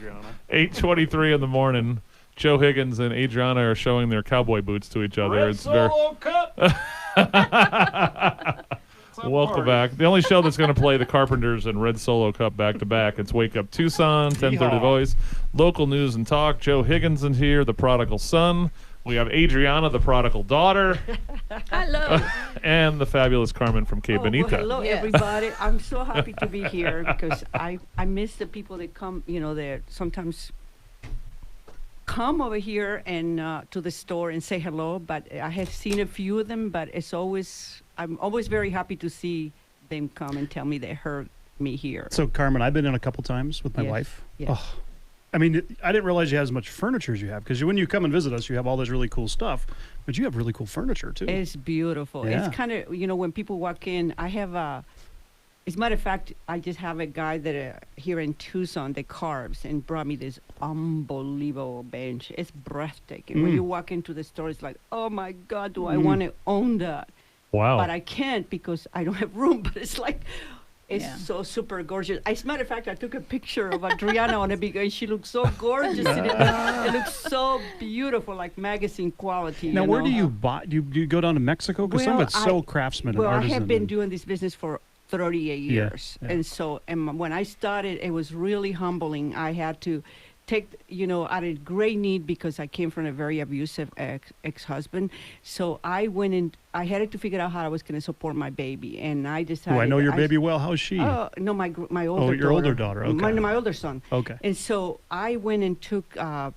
Adriana. 8:23 in the morning. Joe Higgins and Adriana are showing their cowboy boots to each other. Red Solo Cup. Welcome back. The only show that's going to play the Carpenters and Red Solo Cup back-to-back. It's Wake Up Tucson, 10:30 Voice. Local news and talk. Joe Higgins in here, the prodigal son. We have Adriana, the prodigal daughter. Hello. And the fabulous Carmen from Que Bonita. Well, hello, everybody. I'm so happy to be here because I miss the people that come, they sometimes come over here and to the store and say hello, but I have seen a few of them, but I'm always very happy to see them come and tell me they heard me here. So, Carmen, I've been in a couple times with my wife. Yes. Oh, I mean, I didn't realize you had as much furniture as you have, because when you come and visit us, you have all this really cool stuff, but you have really cool furniture, too. It's beautiful. Yeah. It's kind of, when people walk in, I have as a matter of fact, I just have a guy that here in Tucson that carves and brought me this unbelievable bench. It's breathtaking. When you walk into the store, it's like, oh my God, do I want to own that? Wow. But I can't because I don't have room. But it's like, it's so super gorgeous. As a matter of fact, I took a picture of Adriana on it because she looks so gorgeous. It looks so beautiful, like magazine quality. Now, where do you buy? Do you go down to Mexico? Because some of it's so craftsman and artisan. I have been doing this business for 38 years. Yeah. And so when I started, it was really humbling. I had to take, out of great need because I came from a very abusive ex-husband. So I went in, I had to figure out how I was going to support my baby. And I decided. Oh, I know your baby well. How's she? Oh, no, my older daughter. Oh, your older daughter. Okay. My older son. Okay. And so I went and took, I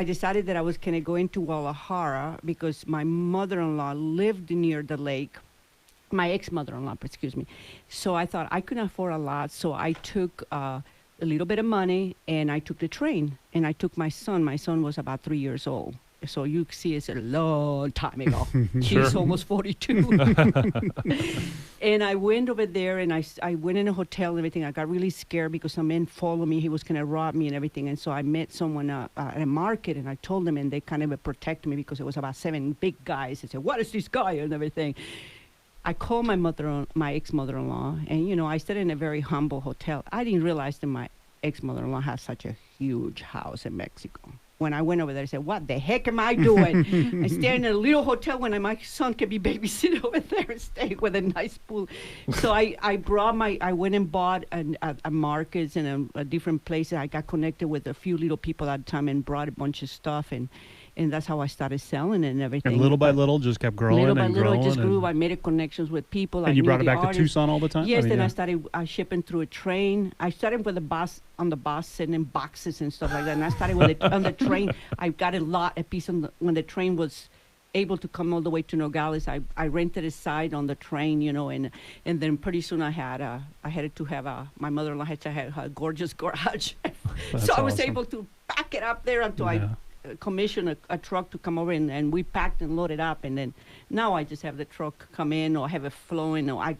decided that I was going to go into Guadalajara because my mother-in-law lived near the lake. My ex-mother-in-law, excuse me. So I thought I couldn't afford a lot. So I took a little bit of money and I took the train and I took my son. My son was about 3 years old. So you see it's a long time ago. She's almost 42. And I went over there and I went in a hotel and everything. I got really scared because a man followed me. He was going to rob me and everything. And so I met someone at a market and I told them and they kind of protected me because it was about 7 big guys. They said, what is this guy and everything. I called my ex-mother-in-law, and, I stayed in a very humble hotel. I didn't realize that my ex-mother-in-law has such a huge house in Mexico. When I went over there, I said, what the heck am I doing? I stayed in a little hotel when my son could be babysitting over there and stay with a nice pool. So I went and bought at markets and different places. I got connected with a few little people at the time and brought a bunch of stuff, and that's how I started selling and everything. And little by little, just kept growing and growing. Little by little, it just grew. I made connections with people. And you brought it back to Tucson all the time? Yes, then I started shipping through a train. I started with on the bus, sitting in boxes and stuff like that. And I started on the train. I got a piece when the train was able to come all the way to Nogales. I rented a side on the train, and then pretty soon I had to have my mother-in-law had to have a gorgeous garage. So I was able to pack it up there until I commission a truck to come over and we packed and loaded up, and then now I just have the truck come in or have it flowing, or I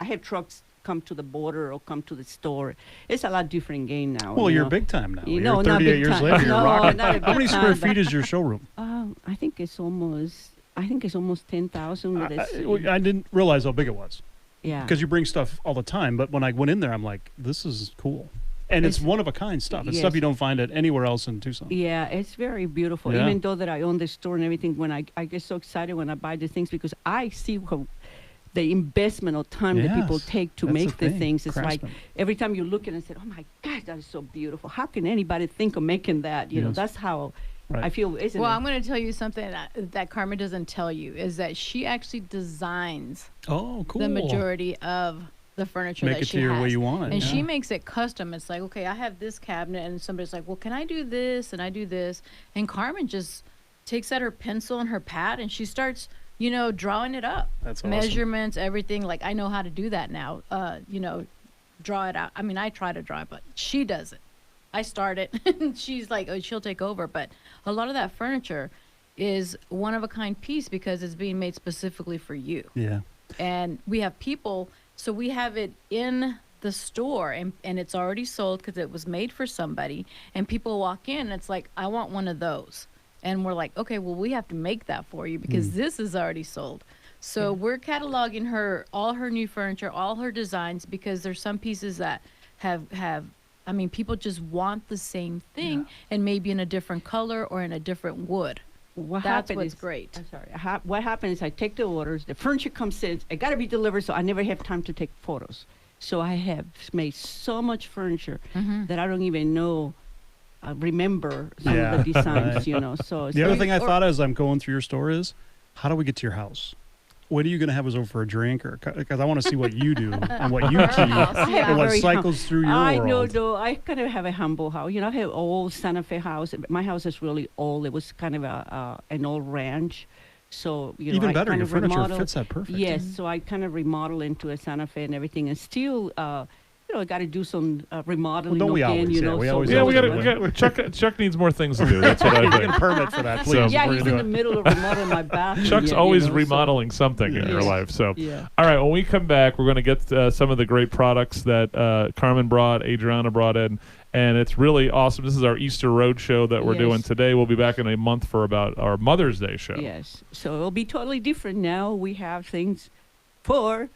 have trucks come to the border or come to the store. It's a lot different game now. Well, you're big time now. You're 38 years later, you're rocking. How many square feet is your showroom? I think it's almost 10,000. I didn't realize how big it was. Yeah. Because you bring stuff all the time, but when I went in there, I'm like, this is cool. And it's one of a kind stuff. It's stuff you don't find it anywhere else in Tucson. Yeah, it's very beautiful. Yeah. Even though that I own the store and everything, when I get so excited when I buy the things because I see the investment of time that people take to make the things. It's like every time you look at it and say, oh my God, that is so beautiful. How can anybody think of making that? You know, that's how I feel. Isn't well, it? I'm going to tell you something that Carmen doesn't tell you is that she actually designs the majority of the furniture Make that it she to your has. way you want it. And she makes it custom. It's like, okay, I have this cabinet, and somebody's like, well, can I do this? And I do this. And Carmen just takes out her pencil and her pad, and she starts, drawing it up. That's awesome. Measurements, everything. Like, I know how to do that now, draw it out. I mean, I try to draw it, but she does it. I start it, and she's like, oh, she'll take over. But a lot of that furniture is one-of-a-kind piece because it's being made specifically for you. Yeah. And we have people... So we have it in the store, and it's already sold because it was made for somebody. And people walk in, and it's like, I want one of those. And we're like, okay, well, we have to make that for you because this is already sold. So we're cataloging all her new furniture, all her designs, because there's some pieces that have I mean, people just want the same thing and maybe in a different color or in a different wood. That's what's great. I'm sorry. What happens is I take the orders, the furniture comes in, it got to be delivered, so I never have time to take photos. So I have made so much furniture that I don't even know, remember some of the designs, you know. So the other thing I thought as I'm going through your store is, how do we get to your house? When are you going to have us over for a drink? Or because I want to see what you do and what you keep and what cycles through your world. No, I kind of have a humble house. You know, I have an old Santa Fe house. My house is really old. It was kind of an old ranch. So, you know, even I better, kind your of furniture fits that perfect. Yes, so I kind of remodel into a Santa Fe and everything, and still, you know, I got to do some remodeling. Well, don't we again, always? you know, we so always. Yeah, we got Chuck needs more things to do. That's what I You think. get a permit for that, please. So- yeah, he's in the middle of remodeling my bathroom. Chuck's yet, always you know, remodeling something in your life. So, Yeah. all right, when we come back, we're going to get some of the great products that Carmen brought, Adriana brought in, and it's really awesome. This is our Easter Road show that we're doing today. We'll be back in a month for about our Mother's Day show. Yes, so it'll be totally different now. We have things for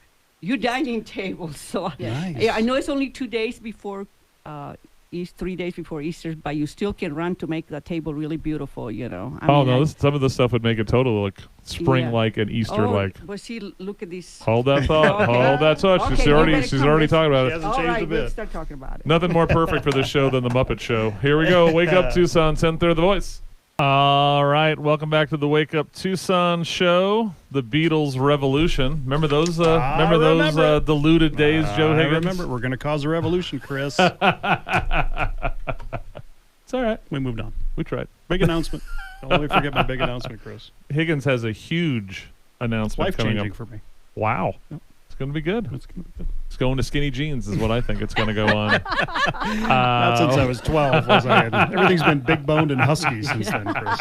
your dining table. So Nice. yeah, I know it's only 2 days before 3 days before Easter, but you still can run to make the table really beautiful, you know. I mean, Some of the stuff would make it totally look spring-like and Easter-like. But see, look at this. Hold that thought. Okay. Hold that thought. Okay, She's you already better come talking with- about She it. hasn't All changed right, a bit. let's start talking about it. Nothing more perfect for this show than the Muppet Show. Here we go. Wake Up Tucson, 10:30 The Voice. All right, welcome back to the Wake Up Tucson show. The Beatles Revolution. Remember those? Diluted days, Joe Higgins. I remember. We're going to cause a revolution, Chris. It's all right. We moved on. We tried. Big announcement. Don't let me forget my big announcement, Chris. Higgins has a huge announcement coming Life-changing up. for me. Wow. Yep. It's going to be good. It's gonna be good. It's going to skinny jeans is what I think it's going to go on. Not since I was 12, was I? Everything's been big-boned and husky since then, Chris.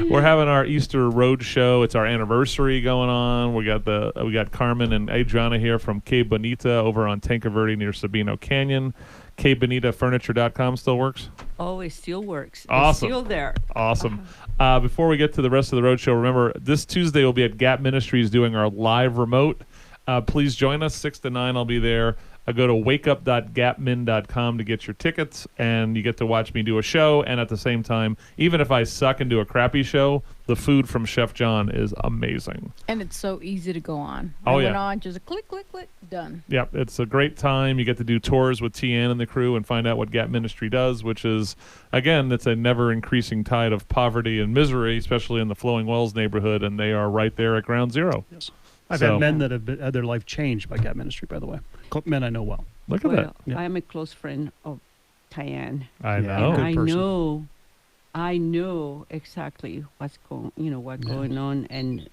We're having our Easter Road show. It's our anniversary going on. We got Carmen and Adriana here from Que Bonita over on Tanque Verde near Sabino Canyon. QueBonitaFurniture.com still works? Oh, it still works. Awesome. It's still there. Awesome. Before we get to the rest of the road show, remember this Tuesday we'll be at Gap Ministries doing our live remote. Please join us 6 to 9. I'll be there. Go to wakeup.gapmin.com to get your tickets, and you get to watch me do a show. And at the same time, even if I suck and do a crappy show, the food from Chef John is amazing. And it's so easy to go on. Oh, I yeah. went on, just click, click, click, done. Yep, it's a great time. You get to do tours with Tian and the crew and find out what Gap Ministry does, which is, again, it's a never-increasing tide of poverty and misery, especially in the Flowing Wells neighborhood, and they are right there at ground zero. Yes. I've had men that have had their life changed by Gap Ministry, by the way. Men I know well. Look at that. Yeah. I am a close friend of Tyann. I Yeah. know. Good I person. know exactly what's going on and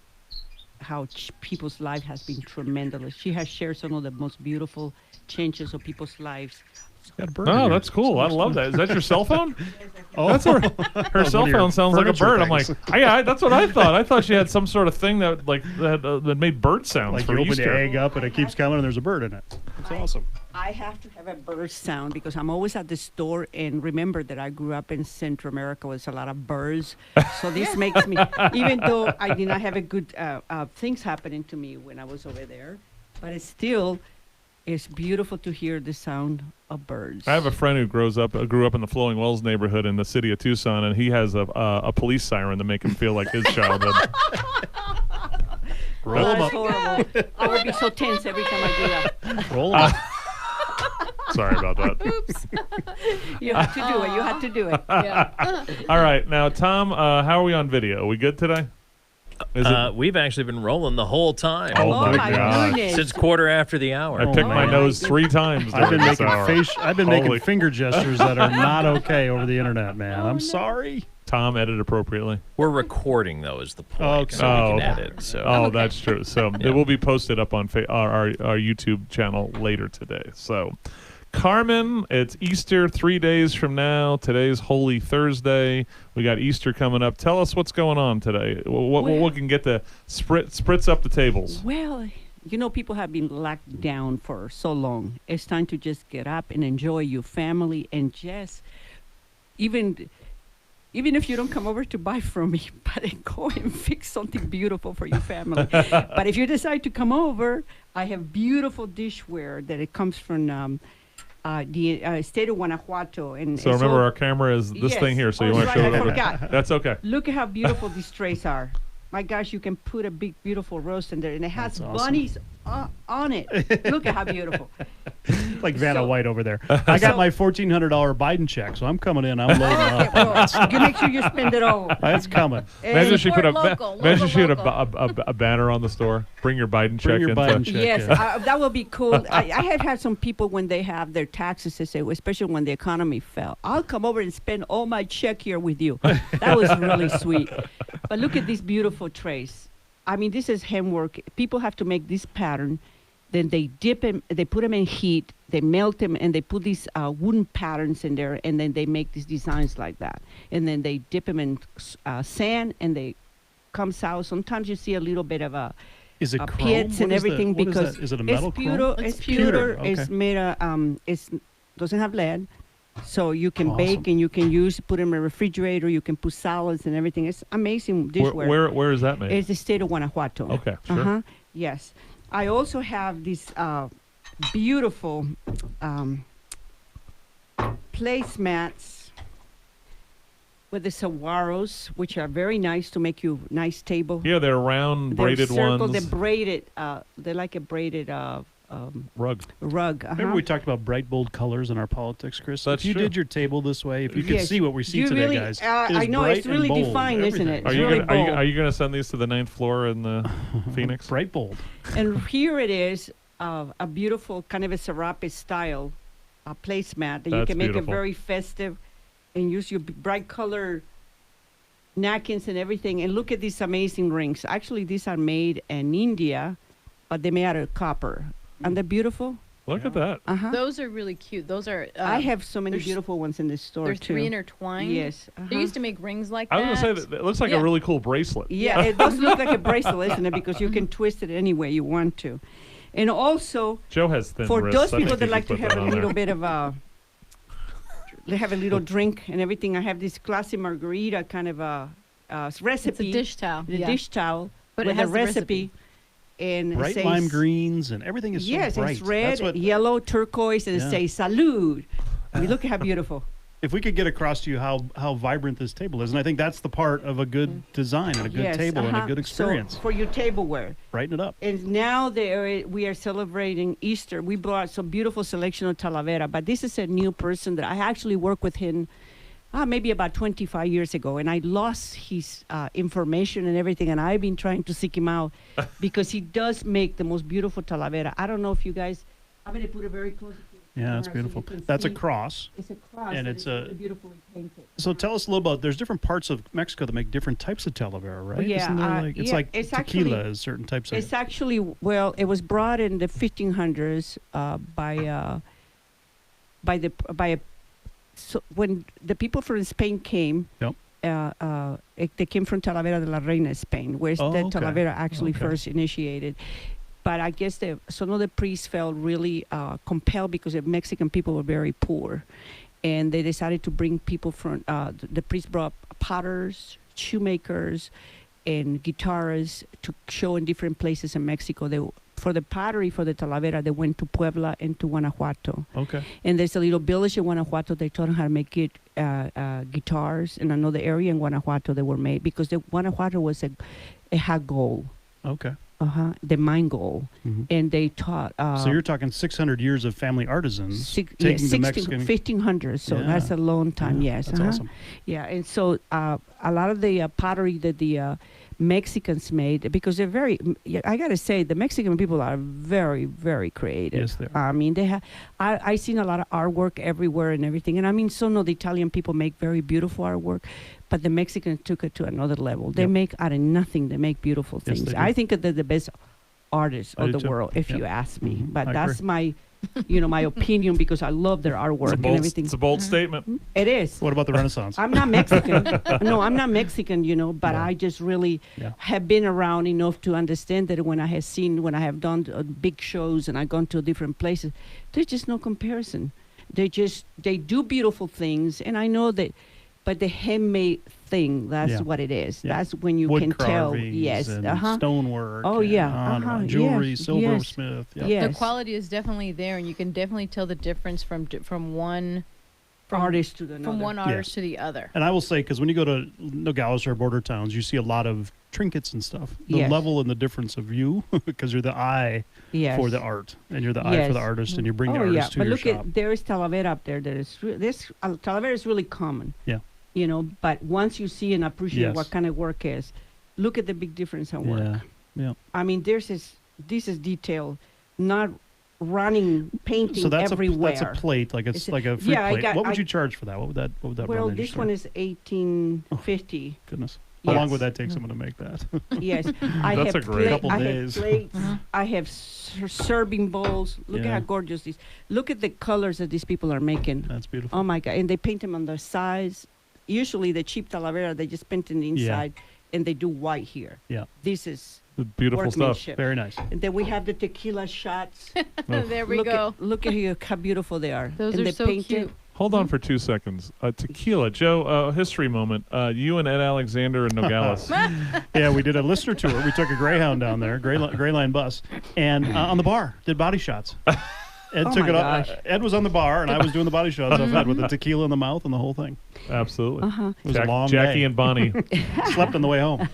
how people's life has been tremendous. She has shared some of the most beautiful changes of people's lives. Got a bird in Oh, here. that's cool. I love that. Is that your cell phone? Oh, That's her cell one of your phone sounds like a furniture bird. I'm like, things. yeah, that's what I thought. I thought she had some sort of thing that that made bird sounds like for you open Easter. the egg up and it keeps coming and there's a bird in it. It's awesome. I have to have a bird sound because I'm always at the store and remember that I grew up in Central America with a lot of birds. So this makes me, even though I did not have a good things happening to me when I was over there, but it's still, it's beautiful to hear the sound of birds. I have a friend who grew up in the Flowing Wells neighborhood in the city of Tucson, and he has a police siren to make him feel like his childhood. Roll Oh, 'em that's up. horrible. I would be so tense every time I do that. Roll 'em up. Sorry about that. Oops. You had to do it. You had to do it. Yeah. All right, now Tom, how are we on video? Are we good today? Is it? We've actually been rolling the whole time. Oh, Oh, my my God. goodness. Since quarter after the hour. I picked my my nose 3 times. I've been during this making hour. I've been Holy- making finger gestures that are not okay over the internet, man. I'm sorry. Tom, edit appropriately. We're recording, though, is the point. Okay. So we can okay. edit. So. Oh, that's true. So Yeah. it will be posted up on our YouTube channel later today. So, Carmen, it's Easter 3 days from now. Today's Holy Thursday. We got Easter coming up. Tell us what's going on today. What can get the spritz up the tables? Well, you know, people have been locked down for so long. It's time to just get up and enjoy your family and just even if you don't come over to buy from me, but go and fix something beautiful for your family. But if you decide to come over, I have beautiful dishware that it comes from the state of Guanajuato. And So remember, our camera is this Yes. thing here, so you Oh, want to right, show I it over. forgot. That's okay. Look at how beautiful these trays are. My gosh, you can put a big, beautiful roast in there, and it has That's awesome. bunnies on it. Look at how beautiful. Like Vanna So- White over there. I got my $1,400 Biden check, so I'm coming in. I'm loading Okay, up. well, you make sure you spend it all. It's coming. Imagine And- she put Support imagine she had local. a banner on the store. Bring your Biden check Bring your into. Biden check. Yes, in. that will be cool. I have had some people when they have their taxes, they say, especially when the economy fell, I'll come over and spend all my check here with you. That was really sweet. But look at these beautiful trays. I mean, this is handwork. People have to make this pattern. Then they dip them, they put them in heat, they melt them, and they put these wooden patterns in there, and then they make these designs like that. And then they dip them in sand, and they comes out. Sometimes you see a little bit of a Is it chrome? pits and What is that? everything What is because that? Is it a metal it's chrome? pewter. It's It's pewter. pewter. Okay. It's made of it's doesn't have lead, so you can Awesome. bake and you can put in a refrigerator. You can put salads and everything. It's amazing dishware. Where is that made? It's the state of Guanajuato. Okay, sure. Uh-huh. Yes. I also have these beautiful placemats with the saguaros, which are very nice to make you nice table. Yeah, they're round They're braided circle, ones. They're braided. They're like a braided Rug. rug. Remember we talked about bright, bold colors in our politics, Chris? That's if you true. did your table this way, if you could Yes. see what we see You today, really- guys. I it is know, it's bright and really bold, defined, isn't everything. it? Are It's you really gonna bold. are you gonna send these to the 9th floor in the Phoenix? Bright, bold. And here it is, a beautiful kind of a serape style placemat that you That's can make beautiful. it very festive and use your bright color napkins and everything. And look at these amazing rings. Actually, these are made in India, but they're made out of copper. And they're beautiful. Look at that. Uh-huh. Those are really cute. Those are. I have so many there's- beautiful ones in this store, They're too. 3 intertwined. Yes. They uh-huh. used to make rings like I that. was gonna say that it looks like Yeah. a really cool bracelet. Yeah, it does look like a bracelet, isn't it? Because you can twist it any way you want to. And also, Joe has thin for wrists. those I people think that you like could to put have that a on little there. bit of they have a little drink and everything. I have this classy margarita kind of a recipe. It's a dish towel. The yeah. dish towel But with it has a the recipe. And it Bright says, lime greens and everything is yes, so bright. it's red, That's what, yellow, turquoise, and Yeah. it says salud. I mean, look at how beautiful. if we could get across to you how vibrant this table is, and I think that's the part of a good design and a good Yes, table and a uh-huh. good experience. So for your tableware. Brighten it up. And now we are celebrating Easter. We brought some beautiful selection of Talavera, but this is a new person that I actually worked with him maybe about 25 years ago, and I lost his information and everything, and I've been trying to seek him out because he does make the most beautiful Talavera. I don't know if you guys, I'm going to put it very close to the Yeah, that's camera so you beautiful. can That's a see. cross. It's a cross, and it's really a- beautifully painted. So tell us a little about. There's different parts of Mexico that make different types of Talavera, right? Yeah, Isn't there like it's yeah, like it's tequila actually- is certain types of. It's actually, well, it was brought in the 1500s so when the people from Spain came, Yep. they came from Talavera de la Reina, Spain, where Oh, the okay. Talavera actually Okay. first initiated. But I guess some of the priests felt really compelled because the Mexican people were very poor. And they decided to bring people from, the priests brought potters, shoemakers, and guitarists to show in different places in Mexico. For the pottery, for the Talavera, they went to Puebla and to Guanajuato. Okay. And there's a little village in Guanajuato. They taught them how to make guitars. In another area in Guanajuato, they were made because Guanajuato was it had gold. Okay. The mine gold. Mhm. And they taught. So you're talking 600 years of family artisans taking the 16, Mexican. 1500. So Yeah. that's a long time. Yeah, Yes. That's awesome. Yeah, and so a lot of the pottery that the Mexicans made, because they're very, I got to say, the Mexican people are very, very creative. Yes, they are. I mean, they have, I've seen a lot of artwork everywhere and everything. And I mean, some of the Italian people make very beautiful artwork, but the Mexicans took it to another level. They Yep. make out of nothing, they make beautiful Yes, things. they do. I think that they're the best artists I of do the too. world, if Yep. you ask me. Mhm. But I that's agree. my, my opinion because I love their artwork and everything. It's a bold statement. It is. What about the Renaissance? I'm not Mexican. No, I'm not Mexican, but Yeah. I just really Yeah. have been around enough to understand that when I have done big shows and I've gone to different places, there's just no comparison. They do beautiful things. And I know that, But the handmade thing, that's what it is. Yeah. That's when you Wood can tell. carvings Yes. and Uh-huh. stonework. Oh, and yeah. on and Uh-huh. on. Jewelry, Yes. silversmith. Yes. Yep. Yes. The quality is definitely there, and you can definitely tell the difference from one Artist to another. from one artist to the other. And I will say, because when you go to Nogales or border towns, you see a lot of trinkets and stuff. The Yes. level and the difference of you, because you're the eye Yes. for the art, and you're the eye for the Yes. artist, and you bring the Oh, artist yeah. to But your look shop. at, there is Talavera up there. Talavera is really common. Yeah. You know, but once you see and appreciate Yes. what kind of work is, look at the big difference in work. Yeah. Yeah. I mean, this is detail, not running painting So that's everywhere. a plate, like it's It's a- like a free yeah, plate. What would you charge for that? What would that Well, run in your this store? one is $18.50. Goodness. How long Yes. would that take someone to make that? Yes, I That's have a great- Couple I days. have plates. Mhm. I have serving bowls. Look Yeah. at how gorgeous these. Look at the colors that these people are making. That's beautiful. Oh my God! And they paint them on the sides. Usually, the cheap Talavera, they just paint on the Yeah. inside, and they do white here. Yeah. This is Beautiful stuff. workmanship. Very nice. And then we have the tequila shots. There we look go. Look at here, how beautiful they are. Those and are they so painted- cute. Hold on for 2 seconds. Tequila, Joe. History moment. You and Ed Alexander in Nogales. Yeah, we did a listener tour. We took a Greyhound down there, Gray Line bus, and on the bar did body shots. Ed Oh took my it up. gosh. Ed was on the bar, and I was doing the body shots outside with the tequila in the mouth and the whole thing. Absolutely. Uh-huh. It was a long Jackie day. and Bonnie. Slept on the way home.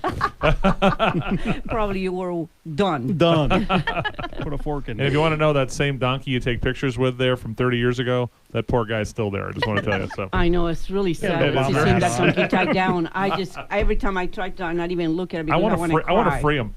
Probably you were done. Done. Put a fork in And if it. you want to know that same donkey you take pictures with there from 30 years ago, that poor guy's still there. I just want to tell you. So I know, it's really sad but to see Bomber that hat donkey tied down. I just, every time I try to not even look at it because I want to I want to cry. free him.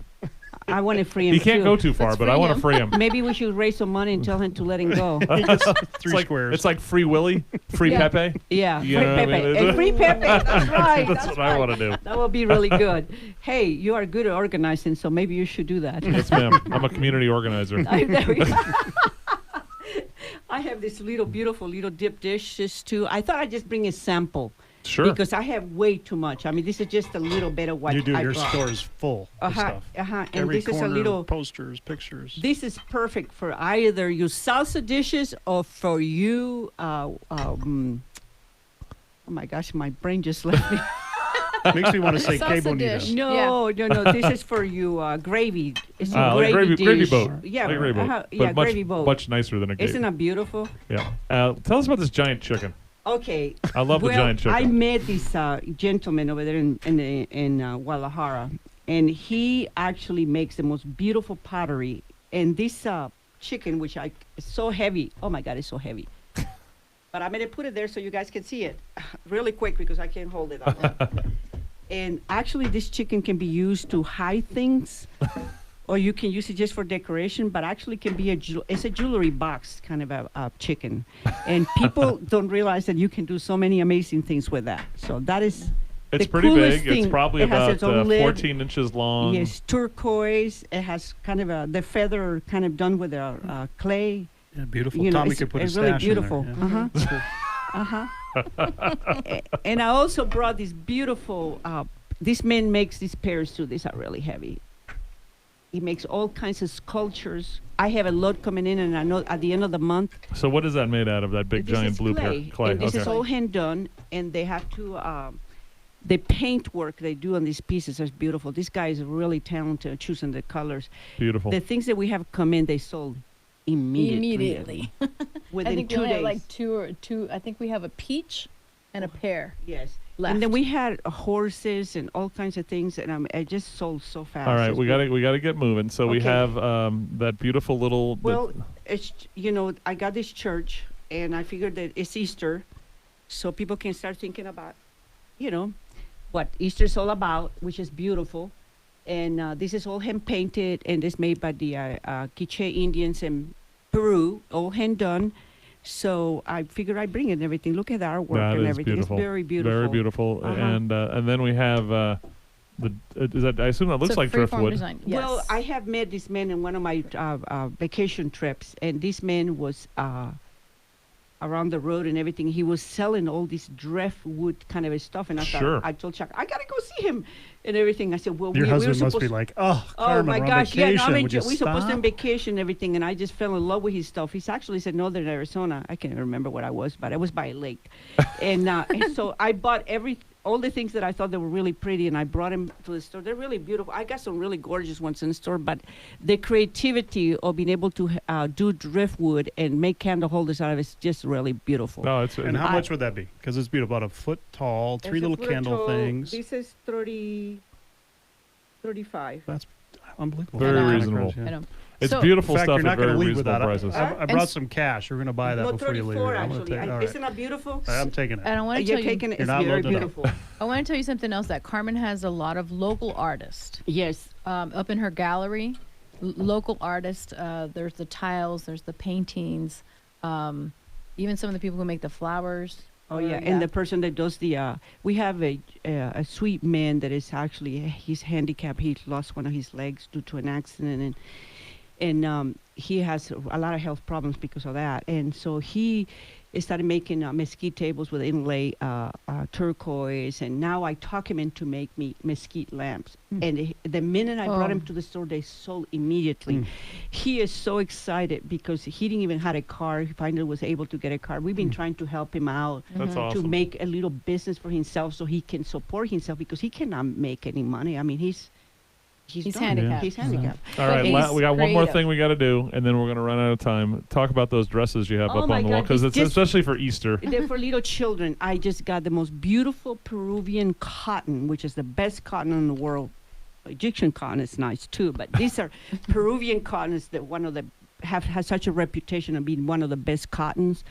I want to free him He can't too. go too far, Let's but I free want him. to free him. Maybe we should raise some money and tell him to let him go. He gets It's three like, squares. it's like Free Willy, Free Yeah. Pepe. Yeah, You free know what I Pepe. mean? And free Pepe, that's right. That's what I want to do. That would be really good. Hey, you are good at organizing, so maybe you should do that. Yes, ma'am. I'm a community organizer. There we go. I have this beautiful little dip dishes too. I thought I'd just bring a sample Sure. because I have way too much. I mean, this is just a little bit of what you do. I Your brought. store is full of stuff. And Every this is a corner, little. posters, pictures. This is perfect for either your salsa dishes or for you. Oh my gosh, my brain just left me. Makes me want to say Que Salsa Bonita. dish. No. This is for you gravy. It's a like gravy gravy dish. boat. Yeah, Like gravy boat. but But gravy boat. much nicer than a gravy. Isn't that beautiful? Yeah. Tell us about this giant chicken. Okay. I love the giant chicken. I met this gentleman over there in Guadalajara, and he actually makes the most beautiful pottery. And this chicken, which is so heavy. Oh my God, it's so heavy. But I'm gonna put it there so you guys can see it really quick because I can't hold it up. And actually, this chicken can be used to hide things, or you can use it just for decoration. But actually, can be it's a jewelry box kind of a chicken, and people don't realize that you can do so many amazing things with that. So that is. It's the pretty coolest big. It's thing. probably It has about its own lid. 14 inches long. Yes, turquoise. It has kind of the feather kind of done with clay. Yeah, beautiful. You know, Tommy it's, could put it's a really stash beautiful. in there. Yeah. And I also brought this beautiful. This man makes these pears too. These are really heavy. He makes all kinds of sculptures. I have a lot coming in, and I know at the end of the month. So what is that made out of? That big This giant is blue clay. pear clay. And this Okay. is all hand done, and they have to. The paint work they do on these pieces is beautiful. This guy is really talented at choosing the colors. Beautiful. The things that we have come in, they sold immediately. I Within think we 2 only days. have like two. I think we have a peach and a pear Yes. left. And then we had horses and all kinds of things, and I just sold so fast. All right, It's we gotta get moving. So we Okay. have that beautiful little. Well, it's I got this church, and I figured that it's Easter, so people can start thinking about, what Easter's all about, which is beautiful. And this is all hand painted, and it's made by the Quiche Indians in Peru, all hand done. So I figured I'd bring it and everything. Look at the artwork that and is everything. beautiful. It's very beautiful. Very beautiful. Uh-huh. And then we have is that I assume that looks It's a like freeform driftwood. design. Yes. Well, I have met this man in one of my vacation trips, and this man was around the road and everything. He was selling all this driftwood kind of stuff, and I Sure. thought, I told Chuck, I gotta go see him and everything. I said, well, Your we were husband must supposed be like, oh, Carmen, my we're on gosh, yeah, vacation. no, Would you we supposed to stop? on vacation and everything, and I just fell in love with his stuff. He's actually said Northern Arizona. I can't remember what I was, but I was by a lake, and so I bought all the things that I thought they were really pretty, and I brought them to the store. They're really beautiful. I got some really gorgeous ones in the store, but the creativity of being able to do driftwood and make candle holders out of it is just really beautiful. No, it's And how much would that be? Because it's beautiful. About a foot tall, three It's a little foot candle tall. things. This is 35. That's unbelievable. Very Kinda reasonable. crazy, yeah. I know. It's So- beautiful In fact, stuff you're not at very going to leave reasonable without it. prices. I brought some cash. You're going to buy that No, before you leave. 34 I'm gonna actually. take- all right. Isn't that beautiful? I'm taking it. And I want to You're tell you, taking it. You're It's not very loaded up. beautiful. I want to tell you something else. That Carmen has a lot of local artists Yes. up in her gallery. Local artists. There's the tiles. There's the paintings. Even some of the people who make the flowers. Oh yeah, and the person that does the we have a sweet man that is actually he's handicapped. He lost one of his legs due to an accident, and he has a lot of health problems because of that. And so he started making mesquite tables with inlay turquoise, and now I talk him into make me mesquite lamps. And the minute I brought him to the store, they sold immediately. He is so excited because he didn't even have a car. He finally was able to get a car. We've been trying to help him out That's to awesome. make a little business for himself so he can support himself because he cannot make any money. I mean, he's He's done. handicapped. He's handicapped. All right, But he's we got one more creative. thing we got to do, and then we're going to run out of time. Talk about those dresses you have Oh up my on the wall, God, because it's it's just- especially for Easter. They're for little children. I just got the most beautiful Peruvian cotton, which is the best cotton in the world. Egyptian cotton is nice too, but these are Peruvian cottons that has such a reputation of being one of the best cottons.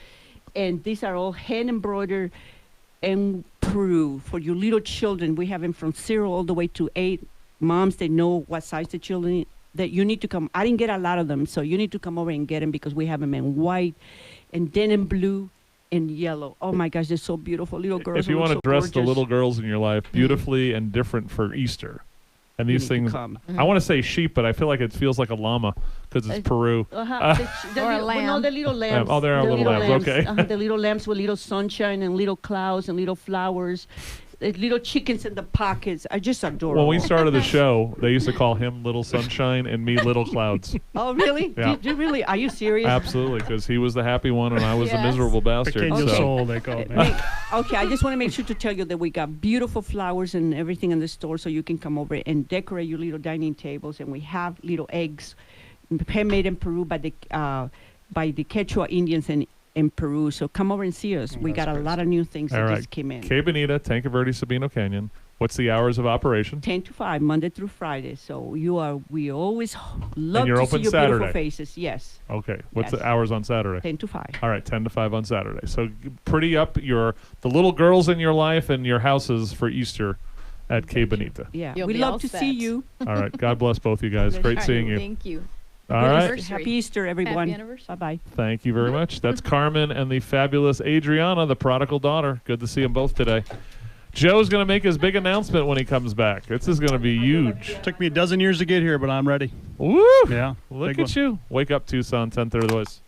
And these are all hand embroidered in Peru for your little children. We have them from 0 all the way to 8. Moms, they know what size the children that you need to come. I didn't get a lot of them, so you need to come over and get them because we have them in white and denim blue and yellow. Oh my gosh, they're so beautiful. Little girls. If you look want to so dress the gorgeous. little girls in your life beautifully and different for Easter, and You these need to things, come. I want to say sheep, but I feel like it feels like a llama because it's Peru. The Or a little, well, no, lamb. the little lambs. Oh, there are the little lambs, okay. The little lambs with little sunshine and little clouds and little flowers. The little chickens in the pockets are just adorable. When we started the show, they used to call him Little Sunshine and me Little Clouds. Oh, really? Yeah. Do you really? Are you serious? Absolutely, because he was the happy one and I was the Yes. miserable bastard. Pequeño So. soul, they call it. Okay, I just want to make sure to tell you that we got beautiful flowers and everything in the store, so you can come over and decorate your little dining tables. And we have little eggs, handmade in Peru by the Quechua Indians in Peru. So come over and see us. We that's got a great lot of new things All that right. just came in. Que Bonita, Tanque Verde, Sabino Canyon. What's the hours of operation? 10 to 5, Monday through Friday. So we always love you're to open see your Saturday? beautiful faces. Yes, Okay. What's Yes. the hours on Saturday? 10 to 5. All right, 10 to 5 on Saturday. So pretty up the little girls in your life and your houses for Easter at Que Bonita. Yeah, You'll we be love all to set. see you. All right. God bless both you guys. Great All right, seeing you. Thank you. All Good right. Anniversary. Happy Easter, everyone. Happy anniversary. Bye-bye. Thank you very much. That's Carmen and the fabulous Adriana, the prodigal daughter. Good to see them both today. Joe's going to make his big announcement when he comes back. This is going to be huge. Took me a dozen years to get here, but I'm ready. Woo! Yeah. Look big at you. Wake up, Tucson, 10:30 The Voice.